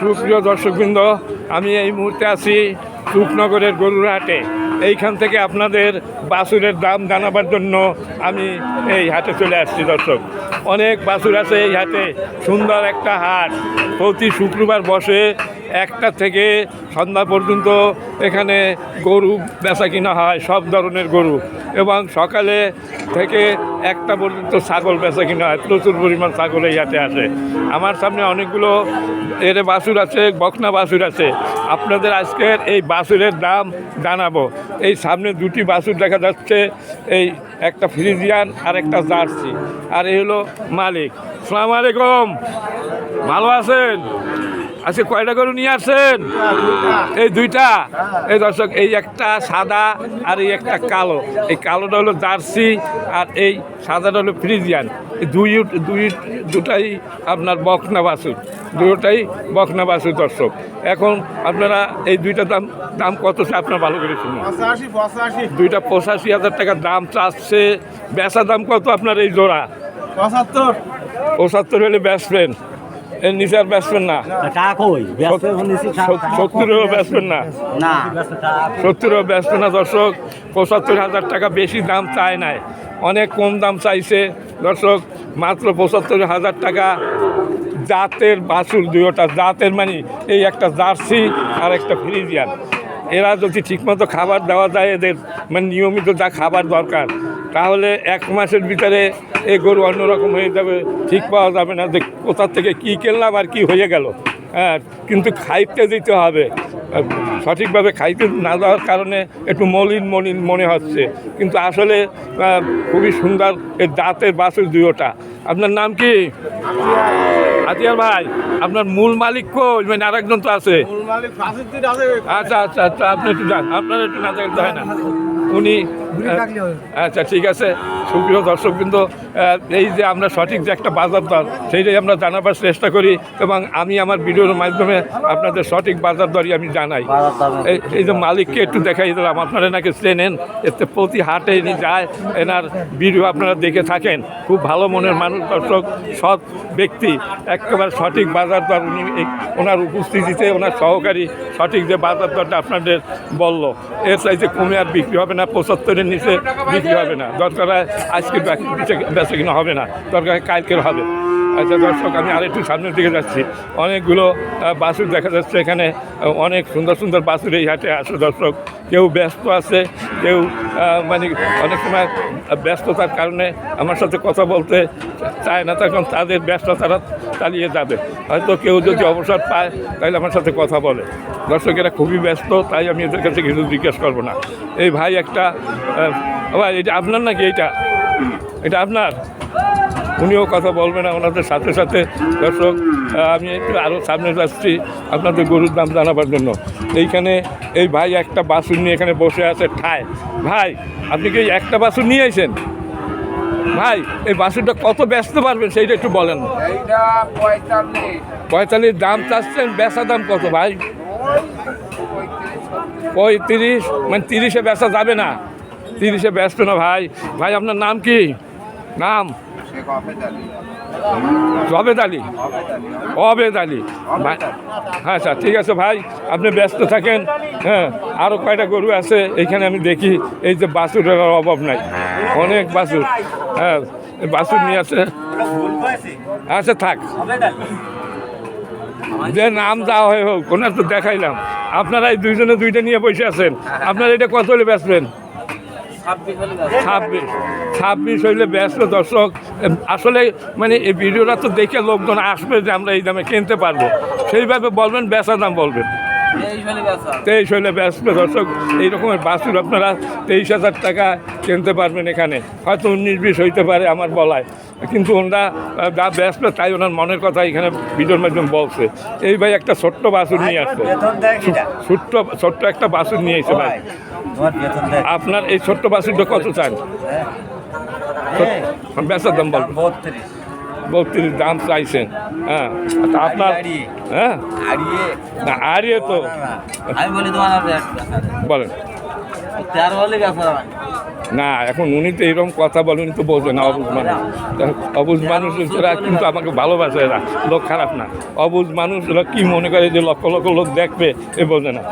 সুপ্রিয় দর্শকবৃন্দ, আমি এই মুহূর্তে আছি রূপনগরের গরুর হাটে। এইখান থেকে আপনাদের বাছুরের দাম জানাবার জন্য আমি এই হাটে চলে আসছি। দর্শক, অনেক বাছুর আছে এই হাটে। সুন্দর একটা হাট, প্রতি শুক্রবার বসে 1টা থেকে সন্ধ্যা পর্যন্ত এখানে গরু বেচা কিনা হয়, সব ধরনের গরু। এবং সকালে থেকে 1টা পর্যন্ত ছাগল বেচা কিনা হয়, প্রচুর পরিমাণ ছাগল এই হাটে আসে। আমার সামনে অনেকগুলো বাছুর আছে, বকনা বাছুর আছে। আপনাদের আজকের এই বাছুরের দাম জানাবো। এই সামনে 2টি বাছুর দেখা যাচ্ছে, এই একটা ফ্রিজিয়ান আর একটা জার্সি। আর এই হলো মালিক। আসসালামু আলাইকুম, ভালো আছেন? আজকে কয়টা গরু নিয়ে আসছেন? এই 2টা। এই দর্শক, এই একটা সাদা আর এই একটা কালো। এই কালোটা হলো জার্সি আর এই সাদাটা হলো ফ্রিজিয়ান। এই দুটাই আপনার বকনা বাছুর, দুটোটাই বকনা বাছুর। দর্শক, এখন আপনারা এই 2টার দাম কত আপনার ভালো করে শুনুন। 2টা 85,000 টাকা দাম চাচ্ছে। বেচা দাম কত আপনার এই জোড়া? 75 হলে বেচবেন, এর নিচে আর বেচবেন না। 70-ও বেচবেন না, 70-ও বেচবেন না। দর্শক, 75,000 টাকা বেশি দাম চায় নাই, অনেক কম দাম চাইছে। দর্শক, মাত্র 75,000 টাকা। জাতের বাছুর, 2টা জাতের, মানে এই একটা জার্সি আর একটা ফ্রিজিয়ান। এরা যদি ঠিকমতো খাবার দেওয়া যায়, এদের মানে নিয়মিত যা খাবার দরকার, তাহলে 1 মাসের ভিতরে এই গরু অন্যরকম হয়ে যাবে। ঠিক পাওয়া যাবে না যে কোথা থেকে কী কিনলাম আর কি হয়ে গেল। হ্যাঁ, কিন্তু খাইতে দিতে হবে। সঠিকভাবে খাইতে না দেওয়ার কারণে একটু মলিন মনে হচ্ছে, কিন্তু আসলে খুবই সুন্দর এই জাতের বাছুর 2টা। আপনার নাম কি? আতিয়ার ভাই। আপনার মূল মালিক কই? মানে আরেকজন তো আছে। আচ্ছা আচ্ছা আচ্ছা, আপনি একটু যান, আপনার একটু না দেখতে হয় না উনি। আচ্ছা, ঠিক আছে। সুপ্রিয় দর্শক, কিন্তু এই যে আমরা সঠিক যে একটা বাজার দর, সেইটাই আমরা জানাবার চেষ্টা করি, এবং আমি আমার ভিডিওর মাধ্যমে আপনাদের সঠিক বাজার দরই আমি জানাই। এই যে মালিককে একটু দেখাই দিলাম, আপনারা নাকি চেনেন, এতে প্রতি হাটে ইনি যায়, এনার ভিডিও আপনারা দেখে থাকেন। খুব ভালো মনের মানুষ। দর্শক, সৎ ব্যক্তি, একেবারে সঠিক বাজার দর উনি ওনার উপস্থিতিতে ওনার সহকারী সঠিক যে বাজার দরটা আপনাদের বলল, এর চাইতে কমে আর বিক্রি হবে না, 75-এর নিচে বিক্রি হবে না। দরকার হয় আজকে বেচা কিনা হবে না, দরকার হয় কালকের হবে। আচ্ছা দর্শক, আমি আরেকটু সামনের দিকে যাচ্ছি। অনেকগুলো বাছুর দেখা যাচ্ছে এখানে, অনেক সুন্দর সুন্দর বাছুর এই হাটে আসে। দর্শক, কেউ ব্যস্ত আছে, কেউ মানে অনেক সময় ব্যস্ততার কারণে আমার সাথে কথা বলতে চায় না, তখন তাদের ব্যস্ততারা চালিয়ে যাবে। হয়তো কেউ যদি অবসর পায় তাহলে আমার সাথে কথা বলে। দর্শকেরা খুবই ব্যস্ত, তাই আমি এদের কাছে কিছু জিজ্ঞেস করবো না। এই ভাই একটা, ভাই এটা আপনার নাকি? এটা আপনার? উনিও কথা বলবে না ওনাদের সাথে সাথে। দর্শক, আমি একটু আরও সামনে যাচ্ছি আপনাদের গরুর দাম জানাবার জন্য। এইখানে এই ভাই একটা বাছুর নিয়ে এখানে বসে আছে ঠায়। ভাই, আপনি কি একটা বাছুর নিয়ে আইছেন? ভাই, এই বাছুরটা কত বেচতে পারবেন সেইটা একটু বলেন। 45 দাম চাচ্ছেন, বেচা দাম কত ভাই? 35, মানে 30-এ বেচা যাবে না? 30-এ বেচবে না ভাই। ভাই, আপনার নাম কি? নাম? অবেদ আলী। অবেদ আলী। হ্যাঁ স্যার, ঠিক আছে ভাই, আপনি ব্যস্ত থাকেন। হ্যাঁ, আরও কয়টা গরু আছে এইখানে আমি দেখি। এই যে বাছুরের অভাব নাই, অনেক বাছুর। হ্যাঁ, বাছুর নিয়ে আছে। আচ্ছা থাক, যে নাম যাওয়া হয়ে হোক, ওনার তো দেখাইলাম। আপনারা এই 2জনে 2টা নিয়ে বসে আছেন। আপনারা এটা কত হলে বেচবেন? 26 হইলে ব্যস্ত। দর্শক, আসলে মানে এই ভিডিওটা তো দেখে লোকজন আসবে যে আমরা এই দামে কিনতে পারবো, সেইভাবে বলবেন, বেচা দাম বলবেন। 23 হইলে ব্যস্ত। দর্শক, এই রকমের বাছুর আপনারা 23,000 টাকা কিনতে পারবেন এখানে। হয়তো 19-20 হইতে পারে আমার বলায়, কিন্তু ওনারা যা ব্যস্ত তাই ওনার মনের কথা এখানে ভিডিওর মাধ্যমে বলছে। এই ভাই একটা ছোট্ট বাছুর নিয়ে আসছে, ছোট্ট একটা বাছুর নিয়ে এসে। ভাই, আপনার এই ছোট্ট বাছুরটা কত চান? বেচার দাম বলবেন? 32 দাম চাইছেন। হ্যাঁ, আপনার? হ্যাঁ, না আরিয়ে তো বলেন। না এখন উনি তো এরকম কথা বলেন, উনি তো বোঝে না, অবুঝ মানুষ। অবুঝ মানুষরা কিন্তু আমাকে ভালোবাসে, এরা লোক খারাপ না। অবুঝ মানুষরা কি মনে করে যে লক্ষ লক্ষ লোক দেখবে, এ বোঝে না।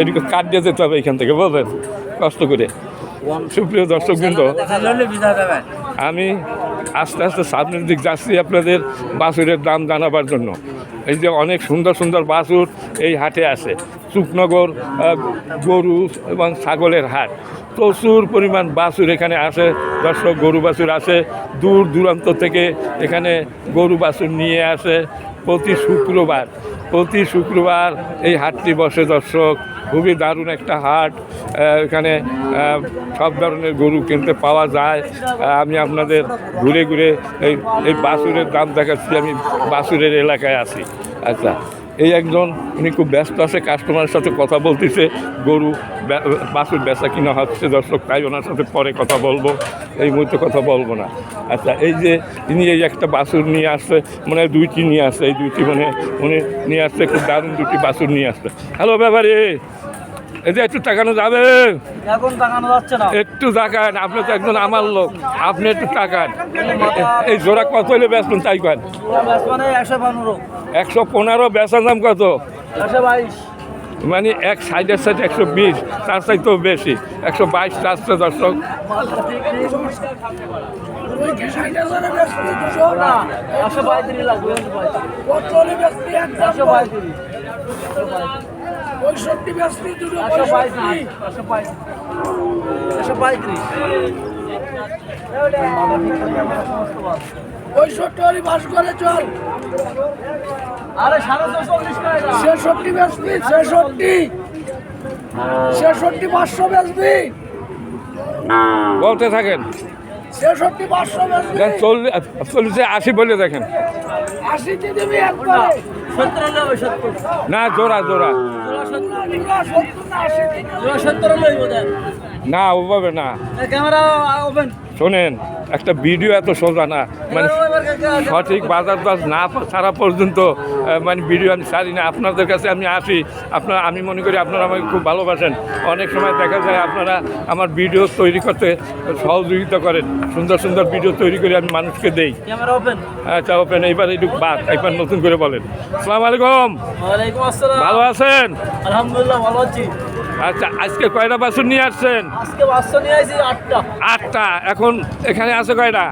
এদিকে কাট দিয়ে যেতে হবে এখান থেকে, বোঝেন, কষ্ট করে। সুপ্রিয় দর্শকবৃন্দ, আমি আস্তে আস্তে সামনের দিক যাচ্ছি আপনাদের বাছুরের দাম জানাবার জন্য। এই যে অনেক সুন্দর সুন্দর বাছুর এই হাটে আসে। চুকনগর গরু এবং ছাগলের হাট, প্রচুর পরিমাণ বাছুর এখানে আসে। দর্শক, গরু বাছুর আসে দূর দূরান্ত থেকে, এখানে গরু বাছুর নিয়ে আসে প্রতি শুক্রবার এই হাটটি বসে। দর্শক, খুবই দারুণ একটা হাট। এখানে সব ধরনের গরু কিনতে পাওয়া যায়। আমি আপনাদের ঘুরে ঘুরে এই বাছুরের দাম দেখাচ্ছি। আমি বাছুরের এলাকায় আছি। আচ্ছা, এই একজন উনি খুব ব্যস্ত আছে, কাস্টমারের সাথে কথা বলতেছে। গরু বাছুর বেচা কিনা হচ্ছে দর্শক, তাই ওনার সাথে পরে কথা বলবো, এই মুহূর্তে কথা বলবো না। আচ্ছা, এই যে তিনি এই একটা বাছুর নিয়ে আসছে, মানে দুইটি নিয়ে আসছে, এই দুইটি মানে উনি নিয়ে আসছে, খুব দারুণ দুটি বাছুর নিয়ে আসছে। হ্যালো ব্যাপারে, এই যে একটু তাকানো যাবে? এখন তাকানো যাচ্ছে না। একটু তাকান, আপনি তো একজন আমার লোক, আপনি একটু তাকান। এই জোড়া কত হলে বেচবেন তাই কেন? 115। বেচার দাম কত? 122। মানে এক সাইডের সাইড 120, তার চাইতেও বেশি, 122 চাচ্ছে দর্শক। আরে 66 বেচবি, 66 500 বেচবি, বলতে থাকেন। 66 500 বেচবি, 40 80 বলে দেখেন। 80 দিয়ে দিবি একবারে। 70 লই, 70 না, জোড়া জোড়া 70 লই বোধহয় না, ওভাবে না। Camera open. শোনেন, একটা ভিডিও এত সোজা না, মানে সঠিক বাজার দর না ছাড়া পর্যন্ত মানে ভিডিও আমি ছাড়ি না। আপনাদের কাছে আমি আসি, আমি মনে করি আপনারা আমাকে খুব ভালোবাসেন। অনেক সময় দেখা যায় আপনারা আমার ভিডিও তৈরি করতে সহযোগিতা করেন, সুন্দর সুন্দর ভিডিও তৈরি করে আমি মানুষকে দেই। Camera open. আচ্ছা, ওপেন। এইবার একটু বাদ, একবার নতুন করে বলেন। আসসালামু আলাইকুম। ওয়ালাইকুম আসসালাম। ভালো আছেন? আলহামদুলিল্লাহ ভালো আছি। আচ্ছা, আজকে কয়টা বাছুর নিয়ে আসছেন? আজকে বাচ্চা নিয়ে আইছি 8টা। 8টা। এখন এখানে আছে কয়টা?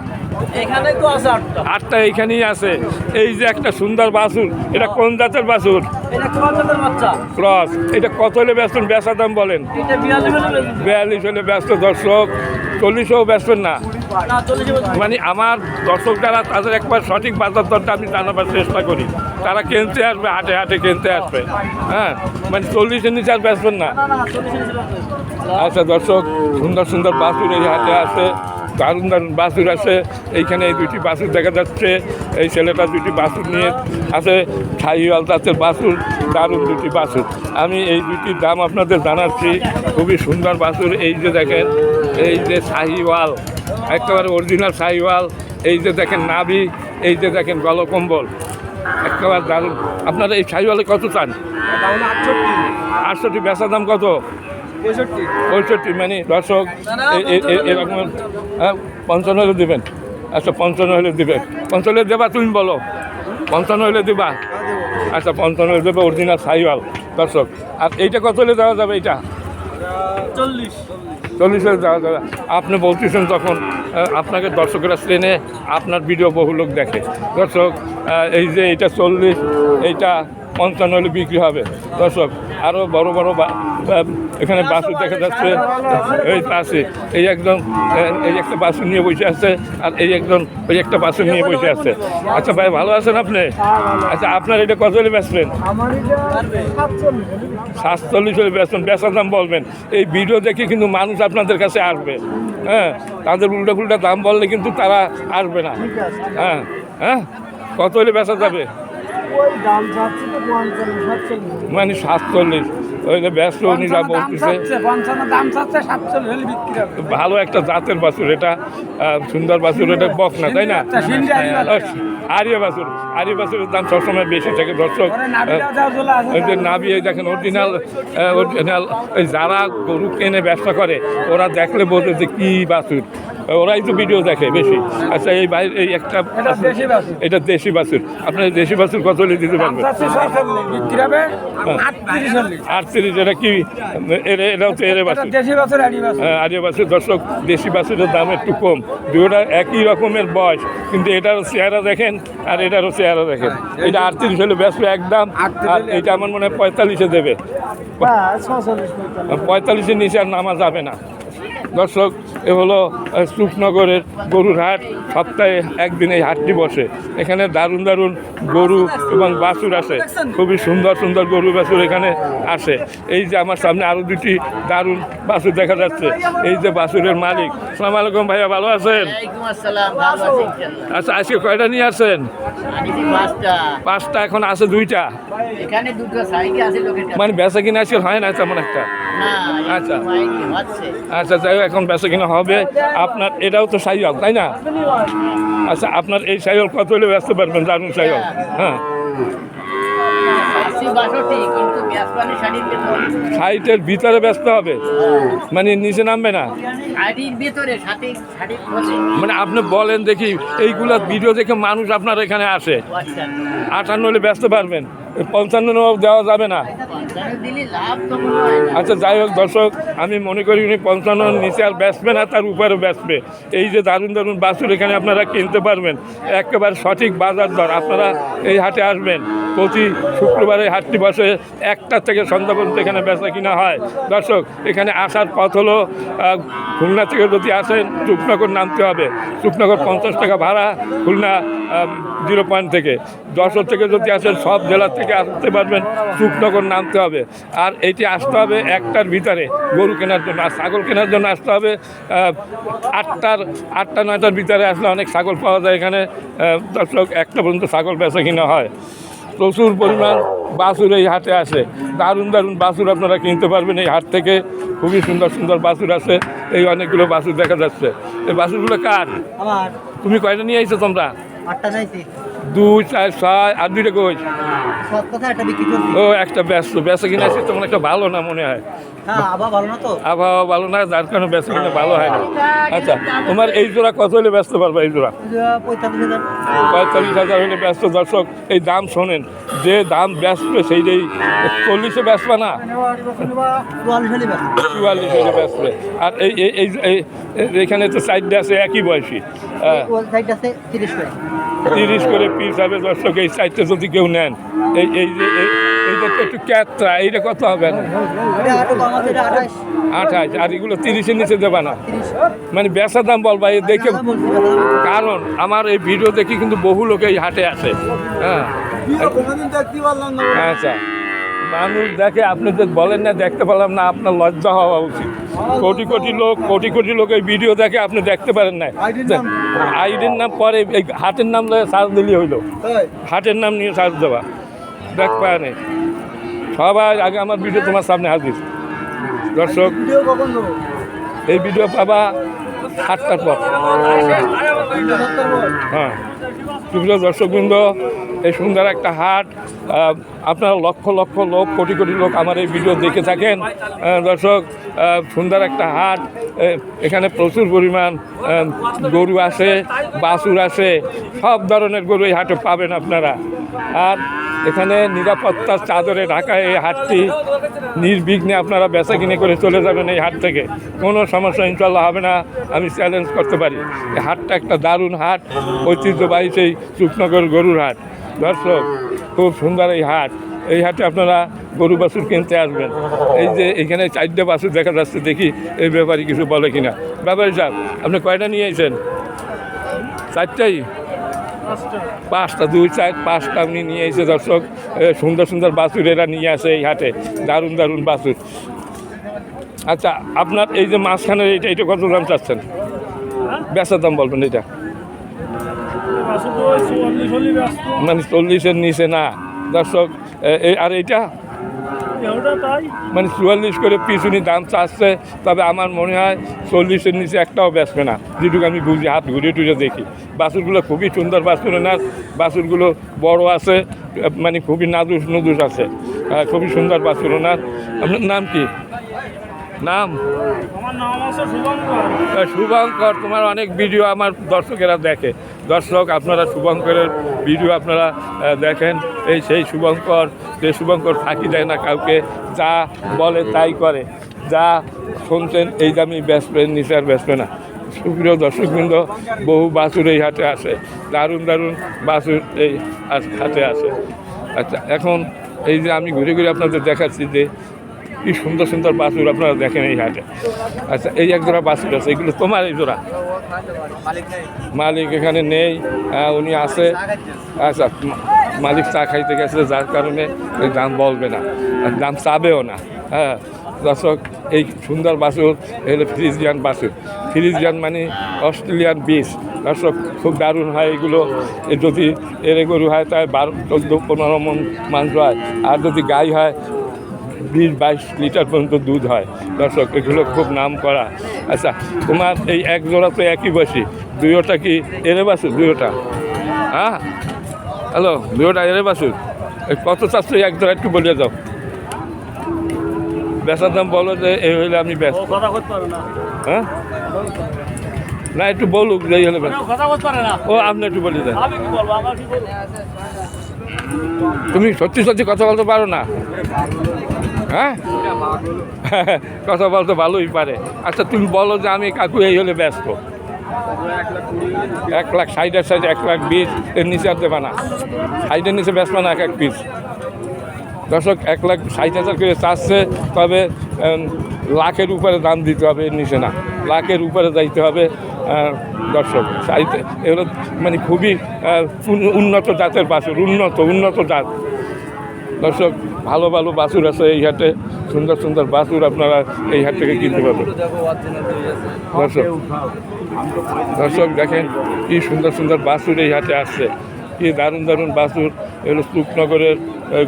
এখানে তো আছে 8টা। 8টা এইখানেই আছে। এই যে একটা সুন্দর বাছুর, এটা কোন জাতের বাছুর? এটা কোয়ান্টালের বাচ্চা। ক্রস। এটা কত হলে বেচবেন? বেচার দাম বলেন। এটা 42 হলে ব্যস্ত। দর্শক, 40ও বেচবেন না? না 40 মানে আমার দর্শক যারা, তাদের একবার সঠিক বাজার দরটা আমি জানাবার চেষ্টা করি। তারা কিনতে আসবে, হাটে হাটে কিনতে আসবে। হ্যাঁ, মানে 40-এর নিচে আর বেচবেন না? না 40 আচ্ছা দর্শক, সুন্দর সুন্দর বাছুর এই হাটে আছে, দারুণ দারুণ বাছুর আছে। এইখানে এই দুইটি বাছুর দেখা যাচ্ছে। এই ছেলেটা দুইটি বাছুর নিয়ে আছে, শাহিওয়াল জাতের বাছুর, দারুণ দুটি বাছুর। আমি এই দুইটির দাম আপনাদের জানাচ্ছি। খুবই সুন্দর বাছুর। এই যে দেখেন, এই যে শাহিওয়াল, একেবারে অরিজিনাল শাহিওয়াল। এই যে দেখেন নাভি, এই যে দেখেন গলকম্বল, একেবারে দারুণ। আপনারা এই শাহিওয়ালে কত চান? 68। বেচার দাম কত? 65। মানে দর্শক, এরকম 55 হলে দেবেন। আচ্ছা, 55 হলে দেবেন। 55 দেবা? তুমি বলো 55 হলে দেবা? আচ্ছা, 55 হলে দেবে, অরিজিনাল শাহিওয়াল। দর্শক, আর এইটা কত হলে দেওয়া যাবে? এইটা 40 হলে দেওয়া যাবে। আপনি বলতেছেন তখন আপনাকে দর্শকেরা শ্রেণে, আপনার ভিডিও বহু লোক দেখে। দর্শক, এই যে এইটা 40, এইটা 55 হলে বিক্রি হবে। দর্শক, আরও বড় বড় এখানে বাছুর দেখা যাচ্ছে। এই পাশে এই একজন, এই একটা বাছুর নিয়ে বসে আছে, আর এই একজন ওই একটা বাছুর নিয়ে বসে আছে। আচ্ছা ভাই, ভালো আছেন আপনি? আচ্ছা, আপনার এটা কত হলে বেচবেন? 47 হলে বেচবেন। বেচার দাম বলবেন। এই ভিডিও দেখে কিন্তু মানুষ আপনাদের কাছে আসবে। হ্যাঁ, তাদের উল্টা পুল্টা দাম বললে কিন্তু তারা আসবে না। হ্যাঁ হ্যাঁ, কত হলে বেচা যাবে? ওই দাম যাচ্ছে তো 45 মানে 47, ওই যে ব্যস্ত উনি যা বলতেছে। 55 দাম চাচ্ছে 47 হলে বিক্রি হবে। ভালো একটা জাতের বাছুর এটা, সুন্দর বাছুর, এটা বক না, তাই না? আরিয়া বাছুর, আরিয়া বাছুরের দাম সবসময় বেশি থাকে দর্শক। ওই যে নাভি, এই দেখেন অরিজিনাল, অরিজিনাল যারা গরু কেনে ব্যবসা করে ওরা দেখলে বলতে যে কী বাছুর, ওরাই তো ভিডিও দেখে বেশি। আচ্ছা, এই বাইরে এই একটা এটা দেশি বাছুর, আপনার দেশি বাছুর কত হলে দিতে পারবেন? 38। এটা কি এটাও তো এর বাছুর, আরিয়া বাছুর দর্শক। দেশি বাছুরের দাম একটু কম, দুটোটা একই রকমের বয়স, কিন্তু এটারও চেহারা দেখেন আর এটারও চেহারা দেখেন। এটা 38 হলে ব্যস্ত একদম, আর এটা আমার মনে হয় 45-এ দেবে। 45-এর নিচে আর নামা যাবে না দর্শক। এ হলো সুখনগরের গরুর হাট, সপ্তাহে একদিন এই হাটটি বসে। এখানে দারুণ দারুণ গরু এবং বাছুর আসে, খুবই সুন্দর সুন্দর গরু বাছুর এখানে আসে। এই যে আমার সামনে আরও দুটি দারুণ বাছুর দেখা যাচ্ছে, এই যে বাছুরের মালিক। আসসালামু আলাইকুম ভাইয়া, ভালো আছেন? আচ্ছা, আজকে কয়টা নিয়ে আসেন? 5টা, এখন আছে 2টা। মানে বেচা কিনা আজকে হয় না তেমন একটা। আচ্ছা আচ্ছা, যাই হোক, এখন বেচা কিনা হবে। আপনার এটাও তো সাইয়াল, তাই না? আচ্ছা, আপনার এই সাইয়াল কত হলে ব্যস্ত পারবেন? দারুণ সাইয়াল, হ্যাঁ। 60-এর ভিতরে ব্যস্ত হবে, মানে নিচে নামবে না। মানে আপনি বলেন দেখি, এইগুলা ভিডিও দেখে মানুষ আপনার এখানে আসে। 58 হলে ব্যস্ত পারবেন, 55 দেওয়া যাবে না। আচ্ছা, যাই হোক দর্শক, আমি মনে করি উনি 55 নিচে আর বেচবে না, তার উপরে বেচবে। এই যে দারুণ দারুণ বাছুর এখানে আপনারা কিনতে পারবেন, একেবারে সঠিক বাজার দর। আপনারা এই হাটে আসবেন, প্রতি শুক্রবারে হাটটি বসে 1টা থেকে সন্ধ্যা পর্যন্ত এখানে বেচা কিনা হয়। দর্শক, এখানে আসার পথ হলো খুলনা থেকে যদি আসেন সুখনগর নামতে হবে। সুখনগর 50 টাকা ভাড়া, খুলনা 0 পয়েন্ট থেকে। যশোর থেকে যদি আসেন, সব জেলা থেকে আসতে পারবেন, সুখনগর নামতে হবে। আর এইটি আসতে হবে 1টার ভিতরে গরু কেনার জন্য, আর ছাগল কেনার জন্য আসতে হবে 8টা 9টার ভিতরে। আসলে অনেক ছাগল পাওয়া যায় এখানে দর্শক, 1টা পর্যন্ত ছাগল বেচা কিনা হয়। প্রচুর পরিমাণ বাছুর এই হাটে আসে, দারুণ দারুণ বাছুর আপনারা কিনতে পারবেন এই হাট থেকে। খুবই সুন্দর সুন্দর বাছুর আছে, এই অনেকগুলো বাছুর দেখা যাচ্ছে। এই বাছুরগুলো কার? তুমি কয়টা নিয়ে আইছো তোমরা? 2, 4, 6, আর 2টা কই? ও, একটা ব্যস্ত, বেচা কিনা আছে তেমন একটা ভালো না মনে হয়। আবহাওয়া ভালো না, যার কারণে বেচা কিনা ভালো হয় না। আচ্ছা, তোমার এই জোড়া কত হলে ব্যস্ত পারবে? এই জোড়া 45,000 হলে ব্যস্ত। দর্শক, এই দাম শোনেন, যে দাম ব্যস্ত সেইটাই। 40-এ ব্যস্ত না, 44 হলে ব্যস্ত। আর এইখানে তো সাইডটা আছে একই বয়সী, 30 করে পিস হবে দর্শক। এই সাইডটা যদি কেউ নেন, এইটা তো একটু ক্যাটরা, এইটা কত হবে? 28। আর এগুলো 30-এর নিচে দেবা না, মানে বেচা দাম বলবা এই দেখে। কারণ আমার এই ভিডিও দেখি কিন্তু বহু লোক এই হাটে আসে, হ্যাঁ। আচ্ছা, মানুষ দেখে, আপনি যে বলেন না দেখতে পেলাম না, আপনার লজ্জা হওয়া উচিত। কোটি কোটি লোক এই ভিডিও দেখে, আপনি দেখতে পারেন না। আইডির নাম পরে, এই হাটের নাম সার্চ দিলে হইলো, হাটের নাম নিয়ে সার্চ দেওয়া, দেখ পায় নেই। সবাই আগে আমার ভিডিও তোমার সামনে হাজির দর্শক। এই ভিডিও পাবা 8টার পর, হ্যাঁ। সুপ্রিয় দর্শকবৃন্দ, এই সুন্দর একটা হাট, আপনারা লক্ষ লক্ষ লোক, কোটি কোটি লোক আমার এই ভিডিও দেখে থাকেন দর্শক। সুন্দর একটা হাট, এখানে প্রচুর পরিমাণ গরু আসে, বাছুর আসে, সব ধরনের গরু এই হাটে পাবেন আপনারা। আর এখানে নিরাপত্তার চাদরে ঢাকা এই হাটটি, নির্বিঘ্নে আপনারা বেচা কিনে করে চলে যাবেন এই হাট থেকে, কোনো সমস্যা ইনশাল্লাহ হবে না, আমি চ্যালেঞ্জ করতে পারি। এই হাটটা একটা দারুণ হাট, ঐতিহ্যবাহী সেই সুখনগর গরুর হাট দর্শক। খুব সুন্দর এই হাট, এই হাটে আপনারা গরু বাছুর কিনতে আসবেন। এই যে এখানে 4টে বাছুর দেখা যাচ্ছে, দেখি এই ব্যাপারে কিছু বলে কিনা। ব্যাপারী সাহেব, আপনি কয়টা নিয়ে এসেছেন? 4টাই? 5টা, 2, 4, 5টা আপনি নিয়ে এসে দর্শক। সুন্দর সুন্দর বাছুর এরা নিয়ে আসে এই হাটে, দারুণ দারুণ বাছুর। আচ্ছা, আপনার এই যে মাঝখানের এইটা কত দাম চাচ্ছেন? বেচার দাম বলবেন। এটা মানে 40-এর নিচে না দর্শক। আর এইটা মানে 44 করে পিছুনি দাম চাচ্ছে, তবে আমার মনে হয় 40-এর নিচে একটাও বেচবে না, যেটুকু আমি বুঝি, হাত ঘুরে টুরে দেখি। বাছুরগুলো খুবই সুন্দর বাছুর, না বাছুরগুলো বড় আছে, মানে খুবই নাদুস নুদুস আছে, খুবই সুন্দর বাছুর। ওনার আপনার নাম কি? নাম? শুভঙ্কর। তোমার অনেক ভিডিও আমার দর্শকেরা দেখে। দর্শক, আপনারা শুভঙ্করের ভিডিও আপনারা দেখেন। এই সেই শুভঙ্কর, যে শুভঙ্কর ফাঁকি দেয় না কাউকে, যা বলে তাই করে, যা শুনছেন এই দামি বেচবেন, নিচে আর বেচবে না। সুপ্রিয় দর্শকবৃন্দ, বহু বাছুর এই হাটে আসে, দারুণ দারুণ বাছুর এই হাটে আসে। আচ্ছা, এখন এই যে আমি ঘুরে ঘুরে আপনাদের দেখাচ্ছি যে কি সুন্দর সুন্দর বাছুর আপনারা দেখেন এই হাটে। আচ্ছা, এই এক জোড়া বাছুর আছে, এগুলো তোমার এই জোড়া? মালিক এখানে নেই, উনি আছে। আচ্ছা, মালিক চা খাইতে গেছে, যার কারণে এই দাম বলবে না, দাম চাবেও না। হ্যাঁ দর্শক, এই সুন্দর বাছুর এগুলো ফ্রিজিয়ান বাছুর। ফ্রিজিয়ান মানে অস্ট্রেলিয়ান বিষ। দর্শক, খুব দারুণ হয় এগুলো। যদি এরে গরু হয় তাই 12-15 মণ মাংস হয়, আর যদি গাই হয় 20-22 লিটার পর্যন্ত দুধ হয়। দর্শক, এগুলো খুব নাম করা। আচ্ছা, তোমার এই এক জোড়া তো একই বয়সী, দুইটা কি এরে বাছুর? দুইটা? হ্যাঁ, হ্যালো, দুইটা এরে বাছুর। কত চাচ্ছ এক জোড়া একটু বলে যাও, বেচার দাম বলো, যে এই হইলে আমি ব্যস্ত। হ্যাঁ না, একটু বলুক যে এই হলে ব্যস্ত। ও, আপনি একটু বলে দেন। তুমি সত্যি সত্যি কথা বলতে পারো না? হ্যাঁ, কথা বলতে ভালোই পারে। আচ্ছা, তুমি বলো যে আমি কাকু এই হলে ব্যস্ত। 1,60,000 1,20,000 এর নিচে আর দেবে না, 60-এর নিচে বেচবে না এক পিস। দর্শক, 1,60,000 করে চাচ্ছে, তবে লাখের উপরে দাম দিতে হবে, এর নিচে না, লাখের উপরে যাইতে হবে। দর্শক, এগুলো মানে খুবই উন্নত জাতের বাছুর, উন্নত জাত। দর্শক, ভালো ভালো বাছুর আছে এই হাটে, সুন্দর সুন্দর বাছুর আপনারা এই হাট থেকে কিনতে পারবেন। দর্শক দেখেন কি সুন্দর সুন্দর বাছুর এই হাটে আসছে, কি দারুণ দারুণ বাছুর। এগুলো সুখনগরের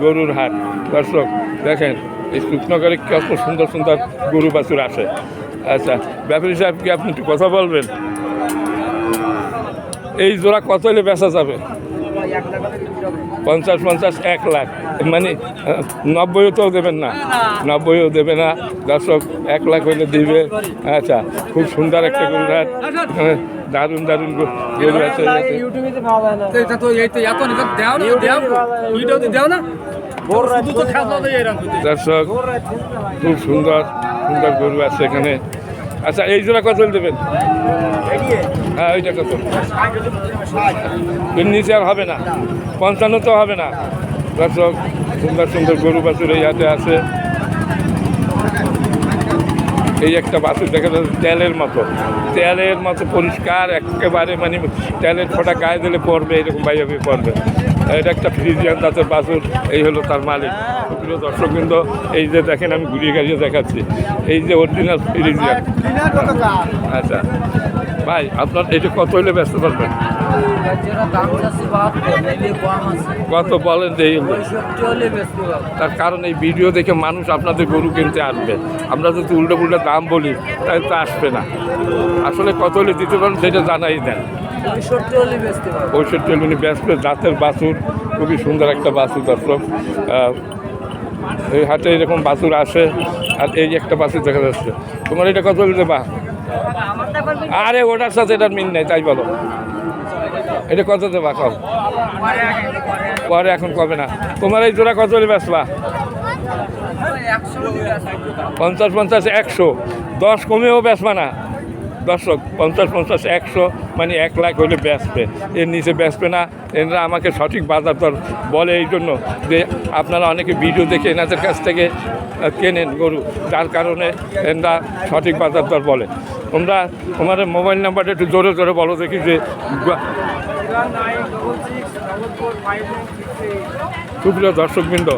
গরুর হাট। দর্শক দেখেন, এই সুখনগরে কত সুন্দর সুন্দর গরু বাছুর আসে। আচ্ছা, ব্যাপারী সাহেব, কি আপনি একটু কথা বলবেন? এই জোড়া কত হলে বেচা যাবে? 50-50, 1 লাখ, মানে 90ও তো দেবেন না, 90ও দেবে না। দর্শক, 1 লাখ হইলে দিবে। আচ্ছা, খুব সুন্দর একটা গরুর হাট, দারুণ দারুণ গরু আছে। দর্শক, খুব সুন্দর সুন্দর গরু আছে এখানে। আচ্ছা, এই জোড়া কত দেবেন? হ্যাঁ, ওইটা কত? নিচে আর হবে না, 55 তো হবে না। দর্শক, সুন্দর সুন্দর গরু বাছুর এই হাটে আছে। এই একটা বাছুর দেখা যাচ্ছে তেলের মতো পরিষ্কার একেবারে, মানে তেলের ফোঁটা গায়ে দিলে পড়বে, এরকম বাইরে পড়বে। এটা একটা ফ্রিজিয়ান জাতের বাছুর, এই হলো তার মালিক। প্রিয় দর্শকবৃন্দ, এই যে দেখেন, আমি ঘুরিয়ে গাড়িয়ে দেখাচ্ছি, এই যে অরিজিনাল ফ্রিজিয়ান। আচ্ছা ভাই, আপনার এটা কত হইলে ব্যস্ত পারবেন? কত বলেন যে? তার কারণ এই ভিডিও দেখে মানুষ আপনাদের গরু কিনতে আসবে। আমরা যদি উল্টো পুল্টো দাম বলি তাহলে তো আসবে না। আসলে কত হলে দিতে পারেন সেটা জানাই দেন। 65 হলে ব্যস্ত। জাতের বাছুর, খুবই সুন্দর একটা বাছুর। দর্শক, এই হাটে এরকম বাছুর আসে। আর এই একটা বাছুর দেখা যাচ্ছে। তোমার এটা কত হলে দেবা? আরে ওটার সাথে এটার মিল নেই, তাই বলো। এটা কত দেবা কম? পরে, এখন কবে না। তোমার এই জোড়া কত হলে বেচবা? 50-50, 100, 10 কমেও বেচবা না। দর্শক, 50-50, 100 মানে 1 লাখ হলে বেচবে, এর নিচে বেচবে না। এনারা আমাকে সঠিক বাজার দর বলে এই জন্য যে আপনারা অনেকে ভিডিও দেখে এনাদের কাছ থেকে কেনেন গরু, যার কারণে এনারা সঠিক বাজার দর বলে। তোমাদের মোবাইল নাম্বারটা একটু জোরে জোরে বলো দেখি। যে সুপ্রিয় দর্শকবৃন্দ,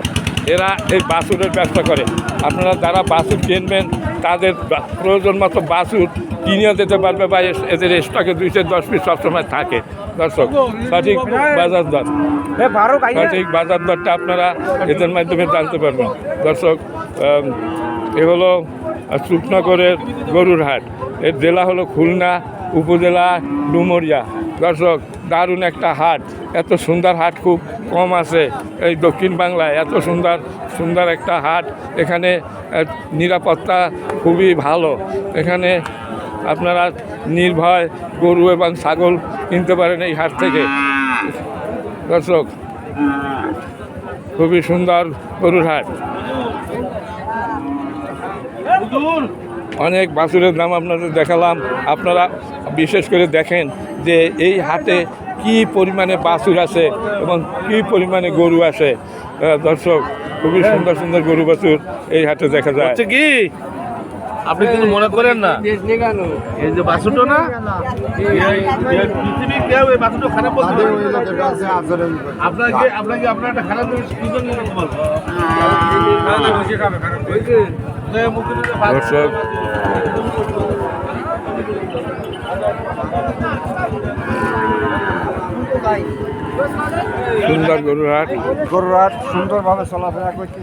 এরা এই বাছুরের ব্যবসা করে। আপনারা যারা বাছুর কিনবেন তাদের প্রয়োজন মতো বাছুর কিনে দিতে পারবে বা এদের স্টকে 210 পিস সবসময় থাকে। দর্শক সঠিক বাজার দর সঠিক বাজার দরটা আপনারা এদের মাধ্যমে জানতে পারবেন। দর্শক এ হলো শুকনগরের গরুর হাট, এর জেলা হলো খুলনা, উপজেলা ডুমুরিয়া। দর্শক দারুণ একটা হাট, এত সুন্দর হাট খুব কম আছে এই দক্ষিণ বাংলায়। এত সুন্দর সুন্দর একটা হাট, এখানে নিরাপত্তা খুবই ভালো। এখানে আপনারা নির্ভয় গরু এবং ছাগল কিনতে পারেন এই হাট থেকে। দর্শক খুবই সুন্দর গরুর হাট। অনেক বাছুরের দাম আপনাদের দেখালাম, আপনারা বিশেষ করে দেখেন যে এই হাটে কি পরিমাণে বাছুর আছে এবং কি পরিমাণে গরু আছে। দর্শক খুবই সুন্দর সুন্দর গরু বাছুর এই হাটে দেখা যায়। কি আপনি কিন্তু মনে করেন না এই যে বাছুরটা না পৃথিবীর কেউ এই বাছুরটা খারাপ বলতে পারে আপনাকে আপনার একটা খারাপ দর্শক সুন্দর গরুর হাট সুন্দরভাবে চলাফেরা করতে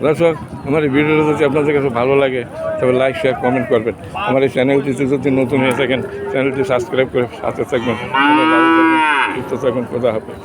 দর্শক আমার এই ভিডিওটা যদি আপনাদের কাছে ভালো লাগে তবে লাইক শেয়ার কমেন্ট করবেন। আমার এই চ্যানেলটিতে যদি নতুন হয়ে থাকেন চ্যানেলটি সাবস্ক্রাইব করে সাথে থাকবেন। সুস্থ থাকবেন, খোদা হাফেজ।